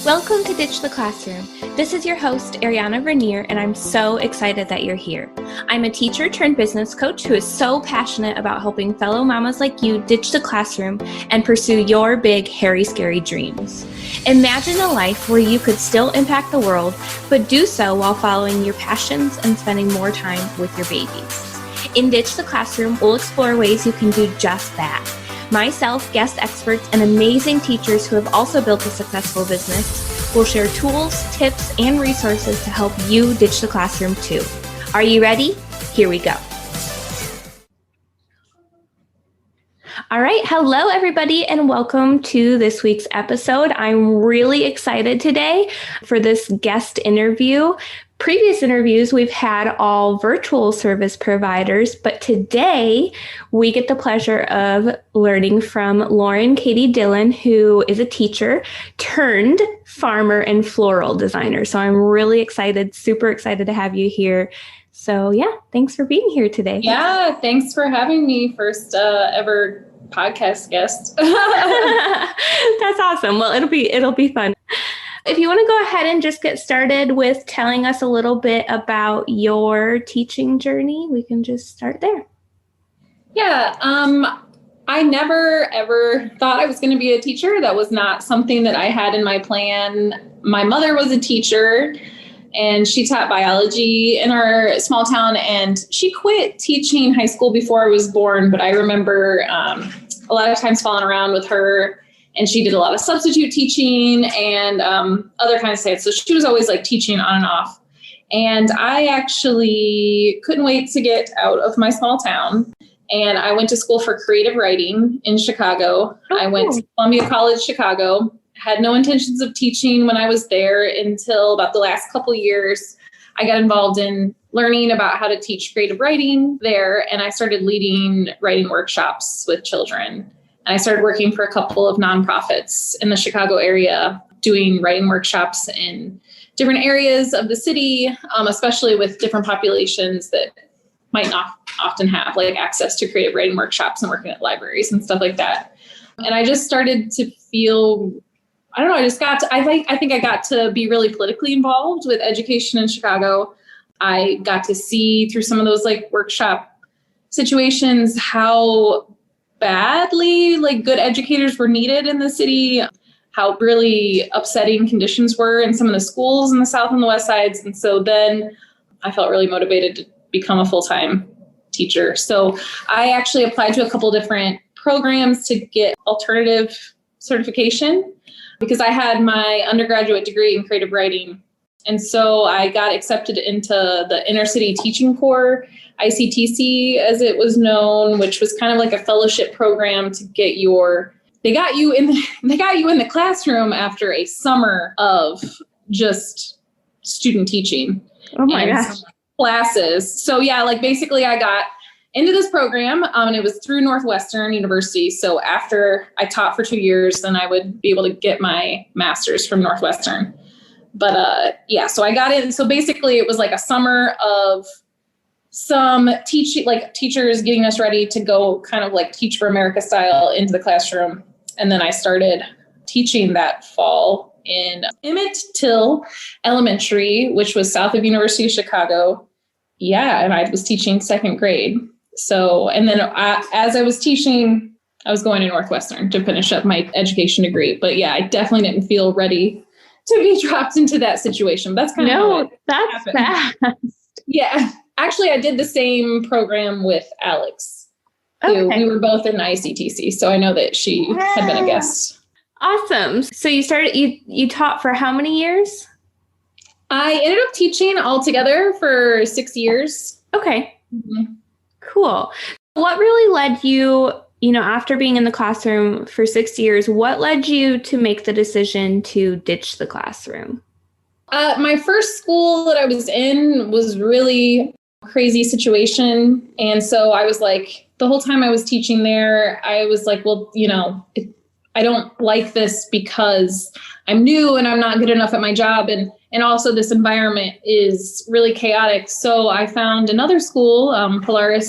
Welcome to Ditch the Classroom. This is your host, Ariana Vernier, and I'm so excited that you're here. I'm a teacher turned business coach who is so passionate about helping fellow mamas like you ditch the classroom and pursue your big, hairy, scary dreams. Imagine a life where you could still impact the world, but do so while following your passions and spending more time with your babies. In Ditch the Classroom, we'll explore ways you can do just that. Myself, guest experts, and amazing teachers who have also built a successful business will share tools, tips, and resources to help you ditch the classroom too. Are you ready? Here we go. All right. Hello, everybody, and welcome to this week's episode. I'm really excited today for this guest interview. Previous interviews, we've had all virtual service providers, but today we get the pleasure of learning from Lauren Catey-Dillon, who is a teacher turned farmer and floral designer. So I'm really excited, super excited to have you here. So yeah, thanks for being here today. Yeah, thanks for having me. First ever podcast guest. That's awesome. Well, it'll be fun. If you want to go ahead and just get started with telling us a little bit about your teaching journey, we can just start there. Yeah, I never ever thought I was going to be a teacher. That was not something that I had in my plan. My mother was a teacher and she taught biology in our small town, and she quit teaching high school before I was born. But I remember a lot of times falling around with her. And she did a lot of substitute teaching and other kinds of stuff. So she was always like teaching on and off. And I actually couldn't wait to get out of my small town. And I went to school for creative writing in Chicago. I went to Columbia College, Chicago. Had no intentions of teaching when I was there until about the last couple of years. I got involved in learning about how to teach creative writing there. And I started leading writing workshops with children. And I started working for a couple of nonprofits in the Chicago area, doing writing workshops in different areas of the city, especially with different populations that might not often have like access to creative writing workshops and working at libraries and stuff like that. And I just started to feel, I don't know, I think I got to be really politically involved with education in Chicago. I got to see through some of those like workshop situations how badly like good educators were needed in the city, how really upsetting conditions were in some of the schools in the South and the West sides. And so then I felt really motivated to become a full-time teacher. So I actually applied to a couple different programs to get alternative certification because I had my undergraduate degree in creative writing. And so I got accepted into the Inner City Teaching Corps, ICTC as it was known, which was kind of like a fellowship program to get they got you in the classroom after a summer of just student teaching. Oh my gosh. Classes. So yeah, like basically I got into this program and it was through Northwestern University. So after I taught for 2 years, then I would be able to get my master's from Northwestern. But yeah, so I got in. So basically it was like a summer of some teachers getting us ready to go kind of like Teach for America style into the classroom. And then I started teaching that fall in Emmett Till Elementary, which was south of University of Chicago. Yeah, and I was teaching second grade. So, and then as I was teaching, I was going to Northwestern to finish up my education degree. But yeah, I definitely didn't feel ready to be dropped into that situation. That's kind of how that's fast. Yeah. Actually, I did the same program with Alex. Okay. We were both in ICTC, so I know that she had been a guest. Awesome. So you taught for how many years? I ended up teaching altogether for 6 years. Okay. Mm-hmm. Cool. What really led you, after being in the classroom for 6 years, what led you to make the decision to ditch the classroom? My first school that I was in was really crazy situation. And so I was like, the whole time I was teaching there, I was like, well, I don't like this because I'm new and I'm not good enough at my job. And also this environment is really chaotic. So I found another school, Floral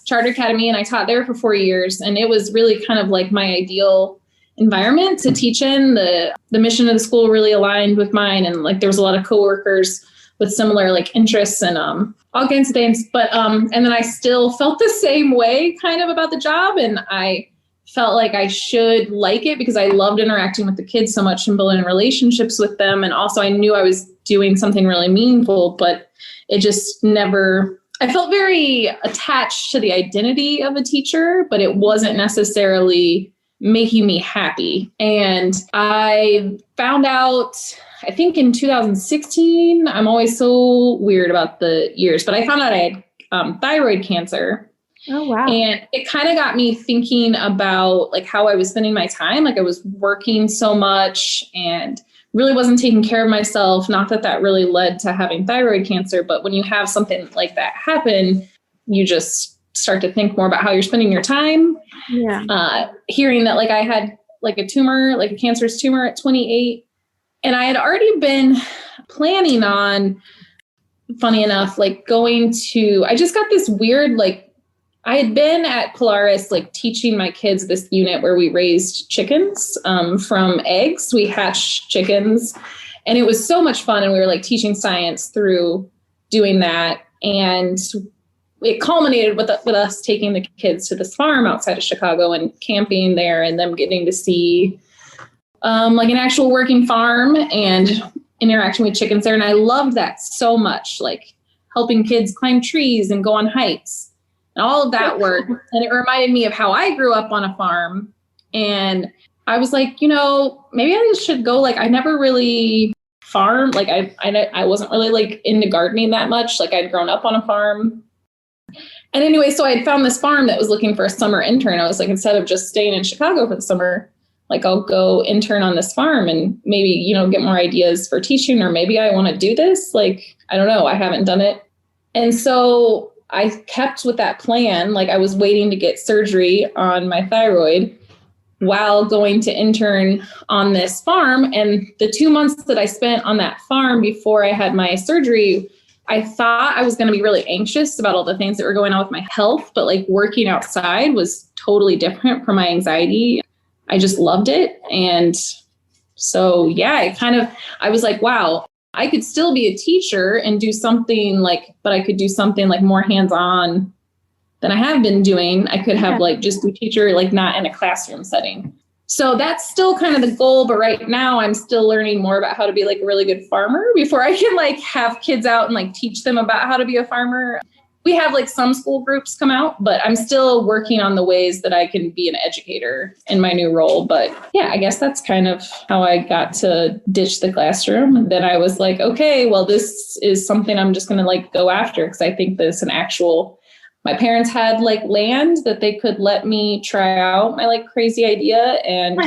Charter Academy, and I taught there for 4 years. And it was really kind of like my ideal environment to teach in. The mission of the school really aligned with mine. And like, there was a lot of coworkers with similar like interests and all kinds of things. But and then I still felt the same way kind of about the job. And I felt like I should like it because I loved interacting with the kids so much and building relationships with them. And also I knew I was doing something really meaningful, but it just never, I felt very attached to the identity of a teacher, but it wasn't necessarily making me happy. And I found out, I think in 2016, I'm always so weird about the years, but I found out I had thyroid cancer. Oh, wow. And it kind of got me thinking about like how I was spending my time. Like I was working so much and really wasn't taking care of myself. Not that that really led to having thyroid cancer, but when you have something like that happen, you just start to think more about how you're spending your time. Yeah. Hearing that like I had like a tumor, like a cancerous tumor at 28. And I had already been planning on, funny enough, like I just got this weird, like, I had been at Florist, like teaching my kids this unit where we raised chickens from eggs. We hatched chickens and it was so much fun. And we were like teaching science through doing that. And it culminated with us taking the kids to this farm outside of Chicago and camping there and them getting to see like an actual working farm and interacting with chickens there. And I loved that so much, like helping kids climb trees and go on hikes. And all of that work. And it reminded me of how I grew up on a farm. And I was like, maybe I should go, like, I never really farmed. Like I wasn't really like into gardening that much. Like I'd grown up on a farm. And anyway, so I had found this farm that was looking for a summer intern. I was like, instead of just staying in Chicago for the summer, like I'll go intern on this farm and maybe, get more ideas for teaching, or maybe I want to do this. Like, I don't know. I haven't done it. And so I kept with that plan. Like I was waiting to get surgery on my thyroid while going to intern on this farm. And the 2 months that I spent on that farm before I had my surgery, I thought I was going to be really anxious about all the things that were going on with my health, but like working outside was totally different from my anxiety. I just loved it. And so, yeah, I was like, wow, I could still be a teacher and do something but I could do something like more hands-on than I have been doing. I could have just do teacher, like not in a classroom setting. So that's still kind of the goal. But right now I'm still learning more about how to be like a really good farmer before I can like have kids out and like teach them about how to be a farmer. We have like some school groups come out, but I'm still working on the ways that I can be an educator in my new role. But yeah, I guess that's kind of how I got to ditch the classroom. Then I was like, okay, well, this is something I'm just going to like go after because I think this my parents had like land that they could let me try out my like crazy idea. And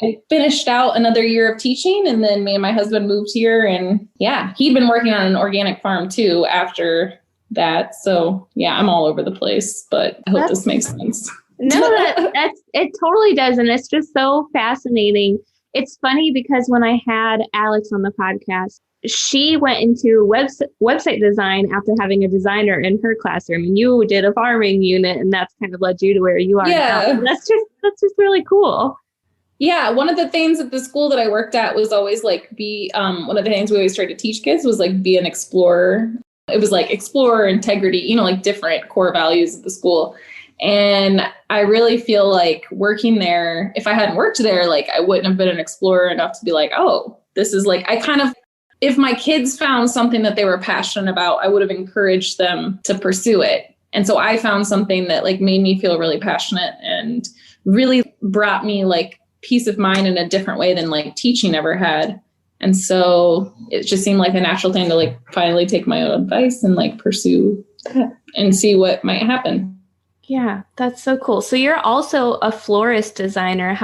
I finished out another year of teaching, and then me and my husband moved here, and yeah, he'd been working on an organic farm too after that. So yeah, I'm all over the place, but I hope this makes sense. No, it totally does. And it's just so fascinating. It's funny because when I had Alex on the podcast, she went into website design after having a designer in her classroom, and you did a farming unit, and that's kind of led you to where you are now. That's just really cool. Yeah. One of the things at the school that I worked at was always like one of the things we always tried to teach kids was like be an explorer. It was like explorer, integrity, like different core values of the school. And I really feel like working there, if I hadn't worked there, like I wouldn't have been an explorer enough to be like, oh, this is like, if my kids found something that they were passionate about, I would have encouraged them to pursue it. And so I found something that like made me feel really passionate and really brought me like peace of mind in a different way than like teaching ever had. And so it just seemed like a natural thing to like finally take my own advice and like pursue that and see what might happen. Yeah, that's so cool. So you're also a florist designer.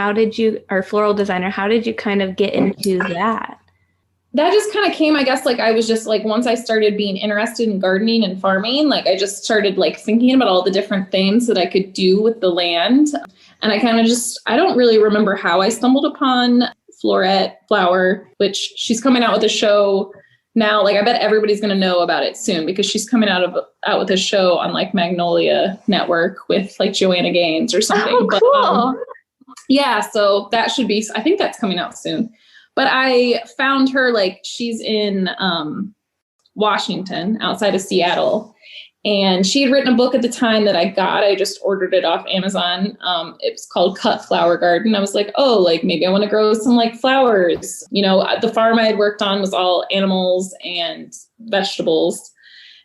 Floral designer. How did you kind of get into that? That just kind of came, I guess, like I was just like, once I started being interested in gardening and farming, like I just started like thinking about all the different things that I could do with the land. And I kind of I don't really remember how I stumbled upon Floral, which she's coming out with a show now. Like I bet everybody's going to know about it soon because she's coming out with a show on like Magnolia Network with like Joanna Gaines or something. Oh, cool. Yeah, so that should be, I think that's coming out soon. But I found her, like, she's in Washington, outside of Seattle. And she had written a book at the time that I got. I just ordered it off Amazon. It was called Cut Flower Garden. I was like, oh, like maybe I want to grow some like flowers. You know, the farm I had worked on was all animals and vegetables.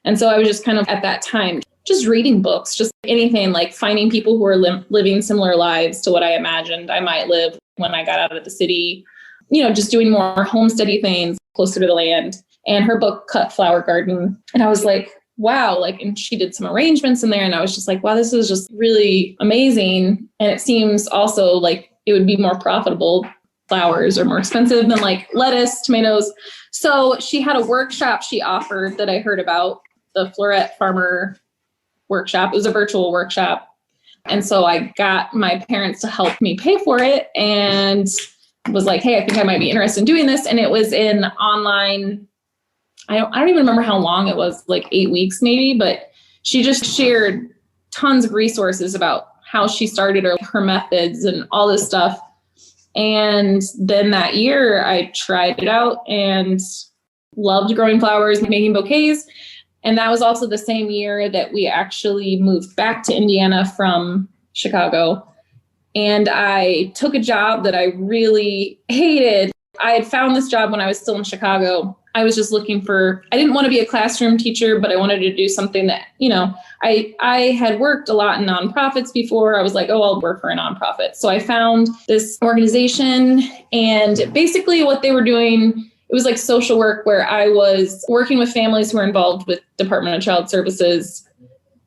And so I was just kind of at that time just reading books, just anything, like finding people who are living similar lives to what I imagined I might live when I got out of the city, you know, just doing more homesteady things closer to the land. And her book, Cut Flower Garden. And I was like, wow, like, and she did some arrangements in there. And I was just like, wow, this is just really amazing. And it seems also like it would be more profitable. Flowers are more expensive than like lettuce, tomatoes. So she had a workshop she offered that I heard about, the Floret Farmer workshop. It was a virtual workshop. And so I got my parents to help me pay for it and was like, hey, I think I might be interested in doing this. And it was in online. I don't even remember how long it was, like 8 weeks maybe, but she just shared tons of resources about how she started her methods and all this stuff. And then that year I tried it out and loved growing flowers, making bouquets. And that was also the same year that we actually moved back to Indiana from Chicago. And I took a job that I really hated. I had found this job when I was still in Chicago. I was just looking for, I didn't want to be a classroom teacher, but I wanted to do something that, you know, I had worked a lot in nonprofits before. I was like, oh, I'll work for a nonprofit. So I found this organization, and basically what they were doing, it was like social work where I was working with families who were involved with Department of Child Services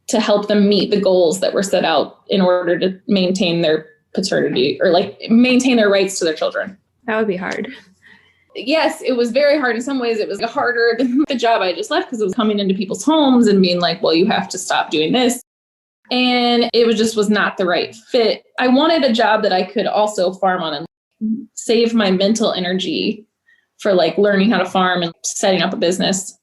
to help them meet the goals that were set out in order to maintain their paternity or like maintain their rights to their children. That would be hard. Yes, it was very hard. In some ways, it was harder than the job I just left because it was coming into people's homes and being like, well, you have to stop doing this. And it was not the right fit. I wanted a job that I could also farm on and save my mental energy for like learning how to farm and setting up a business.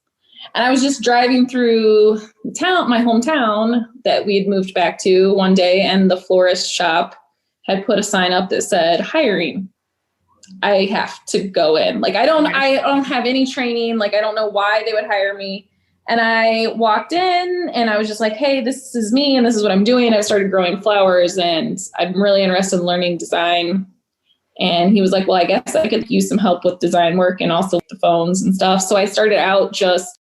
And I was just driving through the town, my hometown that we had moved back to one day, and the florist shop had put a sign up that said hiring. I have to go in. Like, I don't have any training. Like, I don't know why they would hire me. And I walked in and I was just like, hey, this is me and this is what I'm doing. I started growing flowers and I'm really interested in learning design. And he was like, well, I guess I could use some help with design work and also the phones and stuff. So I started out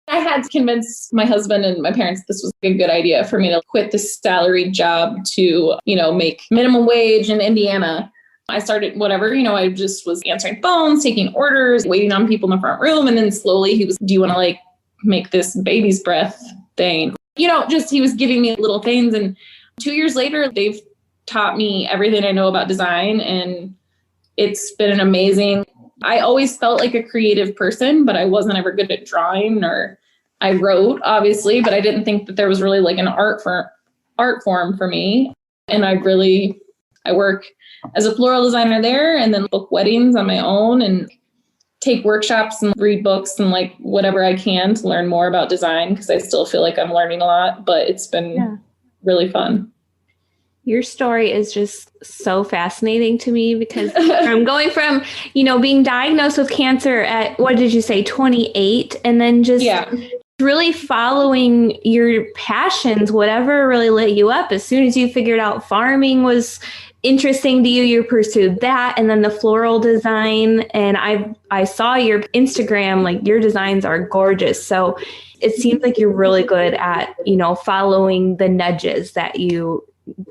I had to convince my husband and my parents this was a good idea for me to quit this salaried job to, you know, make minimum wage in Indiana. I started whatever, you know, I just was answering phones, taking orders, waiting on people in the front room. And then slowly he was, do you want to like make this baby's breath thing? You know, just he was giving me little things. And 2 years later, they've taught me everything I know about design. And it's been an amazing, I always felt like a creative person, but I wasn't ever good at drawing, or I wrote, obviously, but I didn't think that there was really like an art form for me. And I work as a floral designer there, and then book weddings on my own and take workshops and read books and like whatever I can to learn more about design, because I still feel like I'm learning a lot, but it's been really fun. Your story is just so fascinating to me, because I'm going from, you know, being diagnosed with cancer at, what did you say, 28, and then just really following your passions, whatever really lit you up. As soon as you figured out farming was interesting to you, you pursued that, and then the floral design. And I saw your Instagram, like your designs are gorgeous. So it seems like you're really good at, you know, following the nudges that you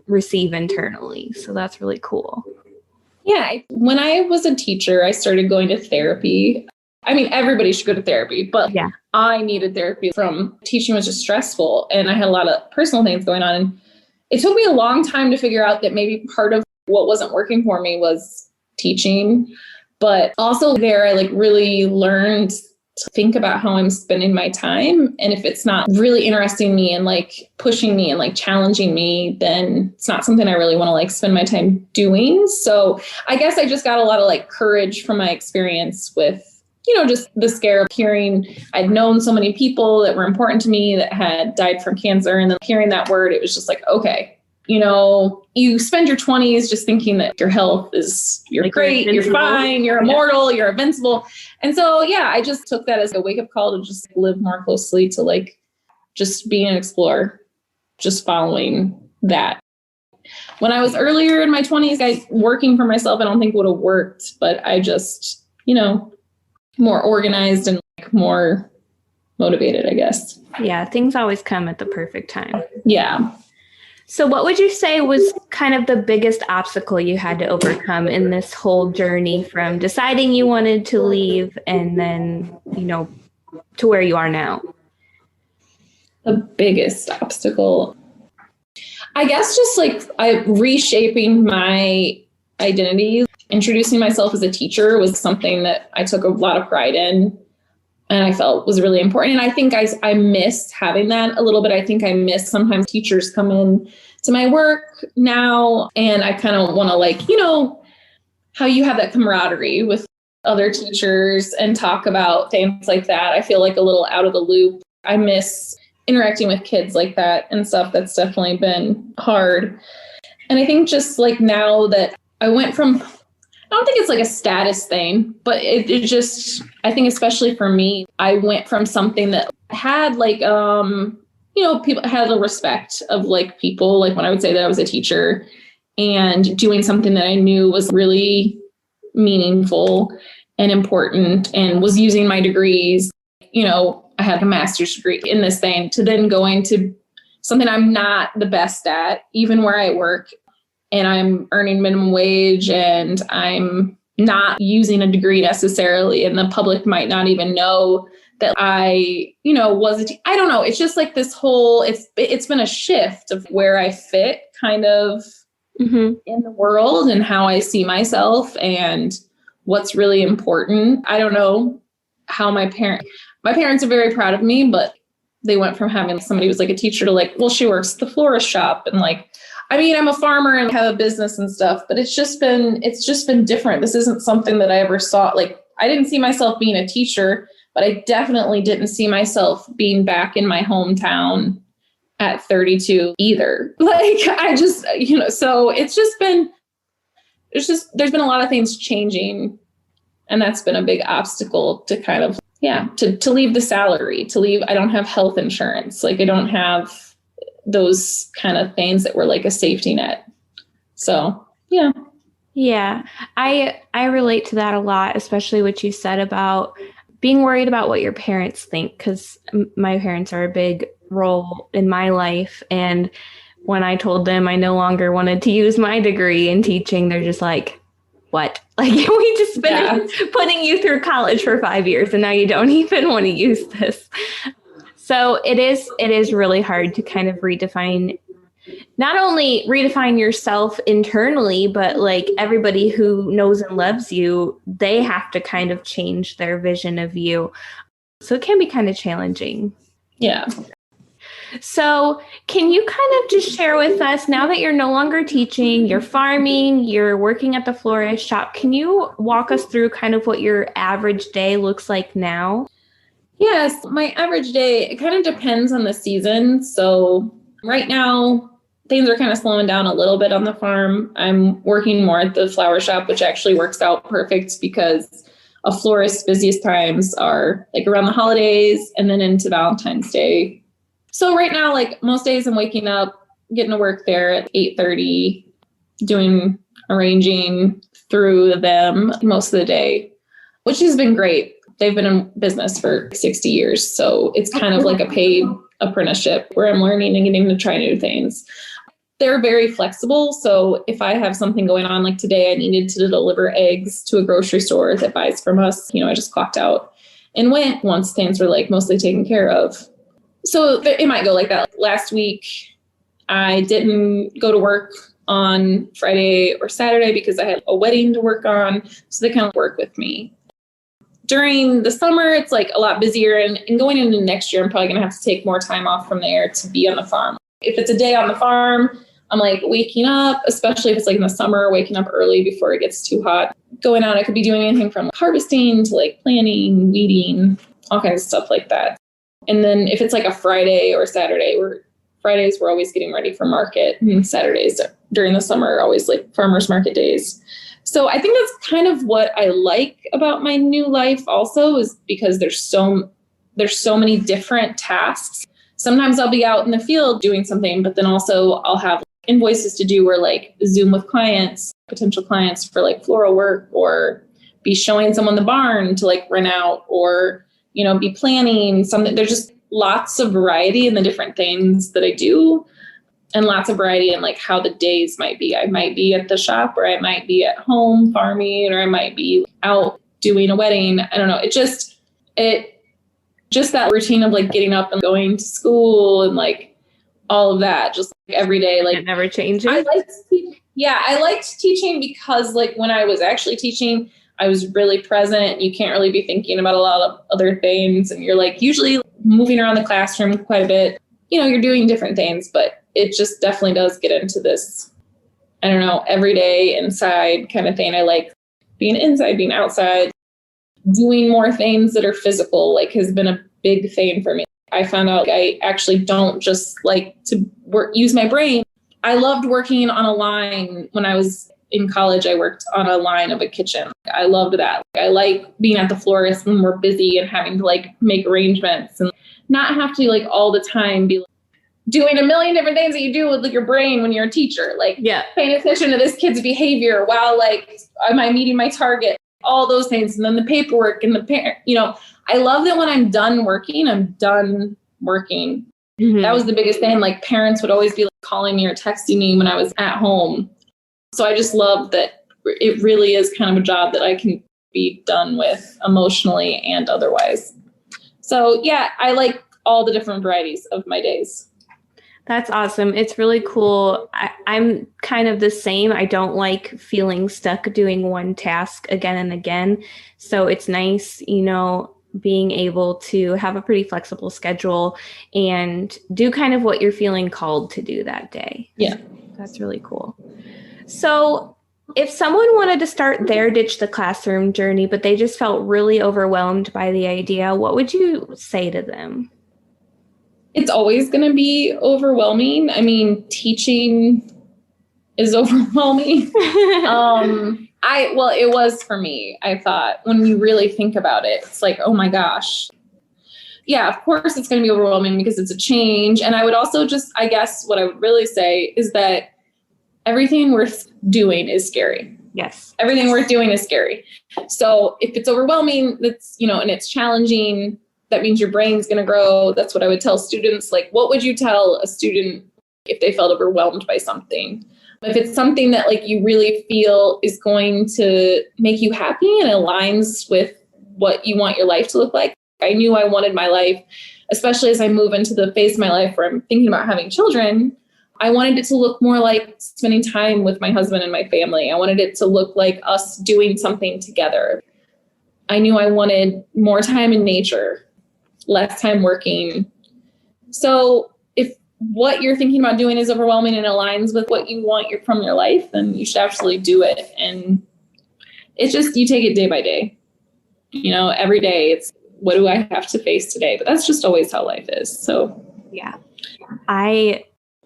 receive internally. So that's really cool. Yeah. When I was a teacher, I started going to therapy. I mean, everybody should go to therapy, but I needed therapy. From teaching was just stressful, and I had a lot of personal things going on. And it took me a long time to figure out that maybe part of what wasn't working for me was teaching, but also there I like really learned to think about how I'm spending my time. And if it's not really interesting me and like pushing me and like challenging me, then it's not something I really want to like spend my time doing. So I guess I just got a lot of like courage from my experience with, you know, just the scare of hearing, I'd known so many people that were important to me that had died from cancer. And then hearing that word, it was just like, okay, you spend your 20s just thinking that your health you're great, you're fine, you're immortal, you're invincible. And so, yeah, I just took that as a wake up call to just live more closely to like just being an explorer, just following that. When I was earlier in my 20s, working for myself, I don't think would have worked, but I just, more organized and like more motivated, I guess. Yeah, things always come at the perfect time. Yeah. So what would you say was kind of the biggest obstacle you had to overcome in this whole journey from deciding you wanted to leave and then, to where you are now? The biggest obstacle, I guess, just like reshaping my identity. Introducing myself as a teacher was something that I took a lot of pride in and I felt was really important. And I think I miss having that a little bit. I think I miss sometimes teachers come in to my work now and I kind of want to how you have that camaraderie with other teachers and talk about things like that. I feel like a little out of the loop. I miss interacting with kids like that and stuff. That's definitely been hard. And I think just like now that I went from, I don't think it's like a status thing, but it just, I think especially for me, I went from something that had like, people had the respect of like people, like when I would say that I was a teacher and doing something that I knew was really meaningful and important and was using my degrees, I had a master's degree in this thing to then going to something I'm not the best at, even where I work. And I'm earning minimum wage and I'm not using a degree necessarily. And the public might not even know that I, I don't know. It's just like this whole, it's been a shift of where I fit kind of in the world and how I see myself and what's really important. I don't know how my parents are very proud of me, but they went from having somebody who was like a teacher to like, well, she works at the florist shop. And like, I'm a farmer and have a business and stuff, but it's just been different. This isn't something that I ever saw. Like, I didn't see myself being a teacher, but I definitely didn't see myself being back in my hometown at 32 either. Like, I just, so there's been a lot of things changing. And that's been a big obstacle to kind of, to leave the salary, I don't have health insurance. Like I don't have those kind of things that were like a safety net. So, yeah. Yeah. I relate to that a lot, especially what you said about being worried about what your parents think, because my parents are a big role in my life. And when I told them I no longer wanted to use my degree in teaching, they're just like, what? Like, we just finished putting you through college for 5 years and now you don't even want to use this. So it is really hard to kind of not only redefine yourself internally, but like everybody who knows and loves you, they have to kind of change their vision of you. So it can be kind of challenging. Yeah. So can you kind of just share with us, now that you're no longer teaching, you're farming, you're working at the florist shop, can you walk us through kind of what your average day looks like now? Yes, my average day, it kind of depends on the season. So right now, things are kind of slowing down a little bit on the farm. I'm working more at the flower shop, which actually works out perfect because a florist's busiest times are like around the holidays and then into Valentine's Day. So right now, like most days I'm waking up, getting to work there at 8:30, arranging through them most of the day, which has been great. They've been in business for 60 years. So it's kind of like a paid apprenticeship where I'm learning and getting to try new things. They're very flexible. So if I have something going on, like today, I needed to deliver eggs to a grocery store that buys from us. I just clocked out and went once things were like mostly taken care of. So it might go like that. Last week, I didn't go to work on Friday or Saturday because I had a wedding to work on. So they kind of work with me. During the summer, it's like a lot busier. And going into next year, I'm probably going to have to take more time off from there to be on the farm. If it's a day on the farm, I'm like waking up, especially if it's like in the summer, waking up early before it gets too hot. Going out, I could be doing anything from harvesting to like planting, weeding, all kinds of stuff like that. And then if it's like a Friday or Saturday, we're Fridays, we're always getting ready for market, and Saturdays during the summer are always like farmers market days. So I think that's kind of what I like about my new life also, is because there's so many different tasks. Sometimes I'll be out in the field doing something, but then also I'll have invoices to do, or like Zoom with clients, potential clients for like floral work, or be showing someone the barn to like rent out, or, you know, be planning something. There's just lots of variety in the different things that I do, and lots of variety in like how the days might be. I might be at the shop, or I might be at home farming, or I might be out doing a wedding. I don't know. It just that routine of like getting up and going to school and like all of that, just like every day, like it never changes. I liked teaching because like when I was actually teaching, I was really present. You can't really be thinking about a lot of other things, and you're like usually moving around the classroom quite a bit. You know, you're doing different things, but it just definitely does get into this, I don't know, everyday inside kind of thing. I like being inside, being outside, doing more things that are physical, like has been a big thing for me. I found out I actually don't just like to use my brain. I loved working on a line. When I was in college, I worked on a line of a kitchen. I loved that. I like being at the florist when we're busy and having to like make arrangements and not have to like all the time be doing a million different things that you do with like your brain when you're a teacher, like paying attention to this kid's behavior while like, am I meeting my target? All those things. And then the paperwork and the parent, you know, I love that when I'm done working, I'm done working. Mm-hmm. That was the biggest thing. Like parents would always be like calling me or texting me when I was at home. So I just love that it really is kind of a job that I can be done with emotionally and otherwise. So yeah, I like all the different varieties of my days. That's awesome. It's really cool. I'm kind of the same. I don't like feeling stuck doing one task again and again. So it's nice, you know, being able to have a pretty flexible schedule and do kind of what you're feeling called to do that day. Yeah. That's really cool. So if someone wanted to start their Ditch the Classroom journey, but they just felt really overwhelmed by the idea, what would you say to them? It's always going to be overwhelming. I mean, teaching is overwhelming. It was for me. I thought when you really think about it, it's like, oh my gosh. Yeah, of course it's going to be overwhelming because it's a change. And I would also just, I guess what I would really say is that everything worth doing is scary. Yes. Everything worth doing is scary. So if it's overwhelming, that's, you know, and it's challenging, that means your brain's going to grow. That's what I would tell students. Like, what would you tell a student if they felt overwhelmed by something? If it's something that like you really feel is going to make you happy and aligns with what you want your life to look like. I knew I wanted my life, especially as I move into the phase of my life where I'm thinking about having children. I wanted it to look more like spending time with my husband and my family. I wanted it to look like us doing something together. I knew I wanted more time in nature, less time working. So if what you're thinking about doing is overwhelming and aligns with what you want from your life, then you should absolutely do it. And it's just, you take it day by day. You know, every day it's, what do I have to face today? But that's just always how life is. So yeah.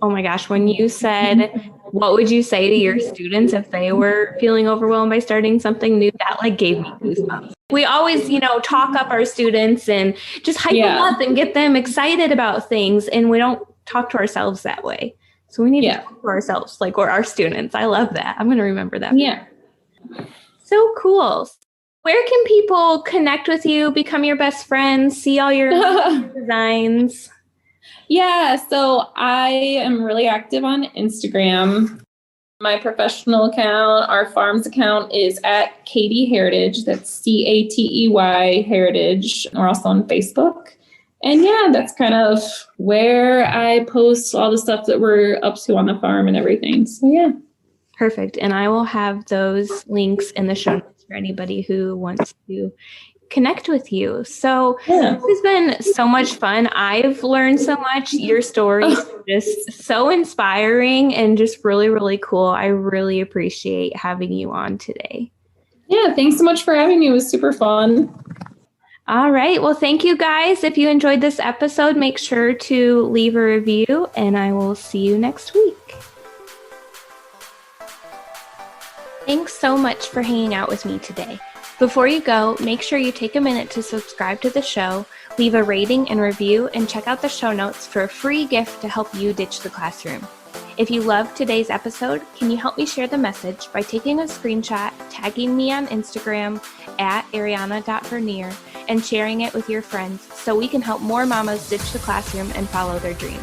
Oh my gosh, when you said, what would you say to your students if they were feeling overwhelmed by starting something new? That like gave me goosebumps. We always, you know, talk up our students and just hype them up and get them excited about things. And we don't talk to ourselves that way. So we need to talk to ourselves, like, or our students. I love that. I'm going to remember that. Yeah. So cool. Where can people connect with you, become your best friends, see all your designs? Yeah, so I am really active on Instagram. My professional account, our farms account, is at Catey Heritage. That's Catey Heritage. We're also on Facebook. And yeah, that's kind of where I post all the stuff that we're up to on the farm and everything. So yeah. Perfect. And I will have those links in the show notes for anybody who wants to connect with you. So This has been so much fun. I've learned so much. Your story is just so inspiring and just really, really cool. I really appreciate having you on today. Yeah, thanks so much for having me. It was super fun. All right. Well, thank you guys. If you enjoyed this episode, make sure to leave a review, and I will see you next week. Thanks so much for hanging out with me today. Before you go, make sure you take a minute to subscribe to the show, leave a rating and review, and check out the show notes for a free gift to help you ditch the classroom. If you loved today's episode, can you help me share the message by taking a screenshot, tagging me on Instagram @ariana.vernier, and sharing it with your friends so we can help more mamas ditch the classroom and follow their dreams.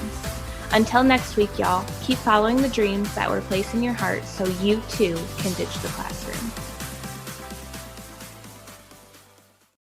Until next week, y'all, keep following the dreams that were placed in your heart so you too can ditch the classroom.